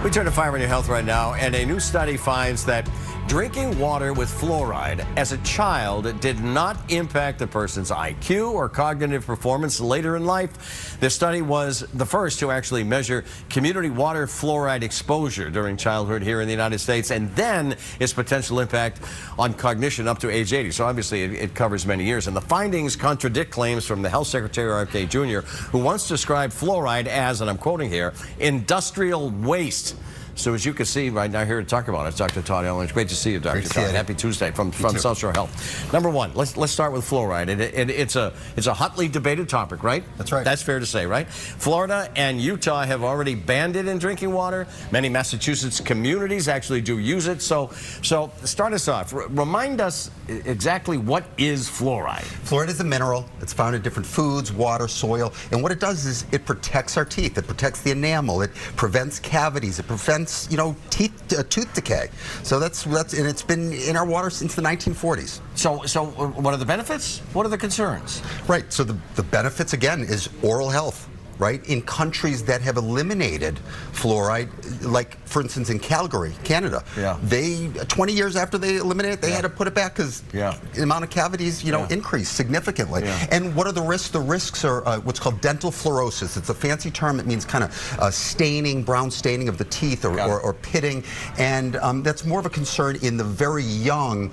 We turn to Fire in Your Health right now, and a new study finds that drinking water with fluoride as a child did not impact the person's IQ or cognitive performance later in life. This study was the first to actually measure community water fluoride exposure during childhood here in the United States, and then its potential impact on cognition up to age 80. So obviously it covers many years. And the findings contradict claims from the Health Secretary, R.F.K. Jr., who once described fluoride as, and I'm quoting here, industrial waste. So as you can see right now, here to talk about it, Dr. Todd Ellerin. It's great to see you, Dr. Todd. Happy Tuesday from South Shore Health. Number one, let's start with fluoride. It's a hotly debated topic, right? That's right. That's fair to say, right? Florida and Utah have already banned it in drinking water. Many Massachusetts communities actually do use it. So start us off. Remind us exactly what is fluoride. Fluoride is a mineral. It's found in different foods, water, soil, and what it does is it protects our teeth. It protects the enamel. It prevents cavities. It prevents tooth decay. So that's and it's been in our water since the 1940s. So what are the benefits? What are the concerns? Right. So the benefits again is oral health. Right? In countries that have eliminated fluoride, like for instance in Calgary, Canada, they 20 years after they eliminated it, they had to put it back because the amount of cavities, increased significantly. And what are the risks? The risks are what's called dental fluorosis. It's a fancy term. It means kind of staining, brown staining of the teeth or pitting, and that's more of a concern in the very young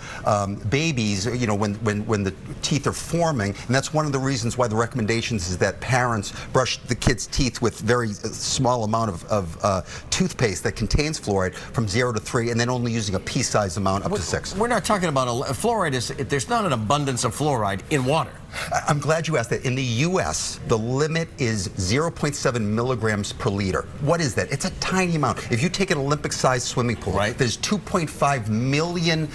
babies. When the teeth are forming, and that's one of the reasons why the recommendations is that parents brush the kids' teeth with very small amount of toothpaste that contains fluoride from 0 to 3, and then only using a pea-sized amount up to 6. We're not talking about fluoride. There's not an abundance of fluoride in water. I'm glad you asked that. In the U.S., the limit is 0.7 milligrams per liter. What is that? It's a tiny amount. If you take an Olympic-sized swimming pool, there's 2.5 million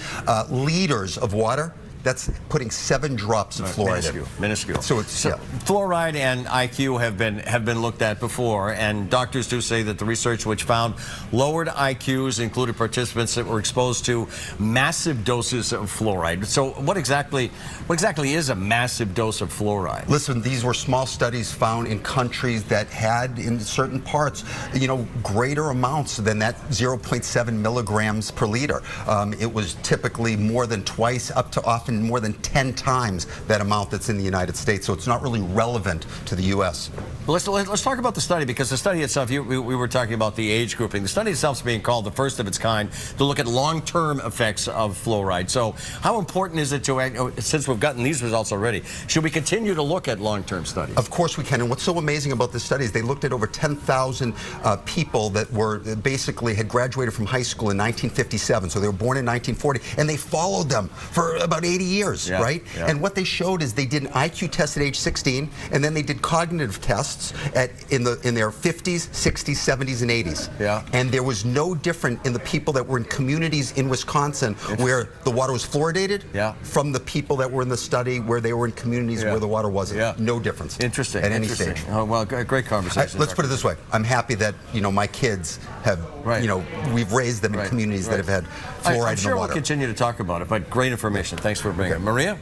liters of water. That's putting 7 drops of fluoride in. Minuscule. So it's fluoride and IQ have been looked at before, and doctors do say that the research which found lowered IQs included participants that were exposed to massive doses of fluoride. So what exactly is a massive dose of fluoride? Listen, these were small studies found in countries that had, in certain parts, greater amounts than that 0.7 milligrams per liter. It was typically more than twice, up to often more than 10 times that amount that's in the United States, so it's not really relevant to the U.S. Well, let's talk about the study, because the study itself, we were talking about the age grouping. The study itself is being called the first of its kind to look at long-term effects of fluoride. So how important is it to, since we've gotten these results already, should we continue to look at long-term studies? Of course we can, and what's so amazing about this study is they looked at over 10,000 people that were basically had graduated from high school in 1957, so they were born in 1940, and they followed them for about 80 years, right? And what they showed is they did an IQ test at age 16, and then they did cognitive tests in their 50s, 60s, 70s, and 80s. And there was no different in the people that were in communities in Wisconsin where the water was fluoridated from the people that were in the study where they were in communities where the water wasn't. No difference. Interesting. At any stage. Oh, well, great conversation. Let's put it this way. I'm happy that my kids have, we've raised them in communities that have had fluoride in the water. I'm sure we'll continue to talk about it, but great information. Thanks for bringing it. Maria?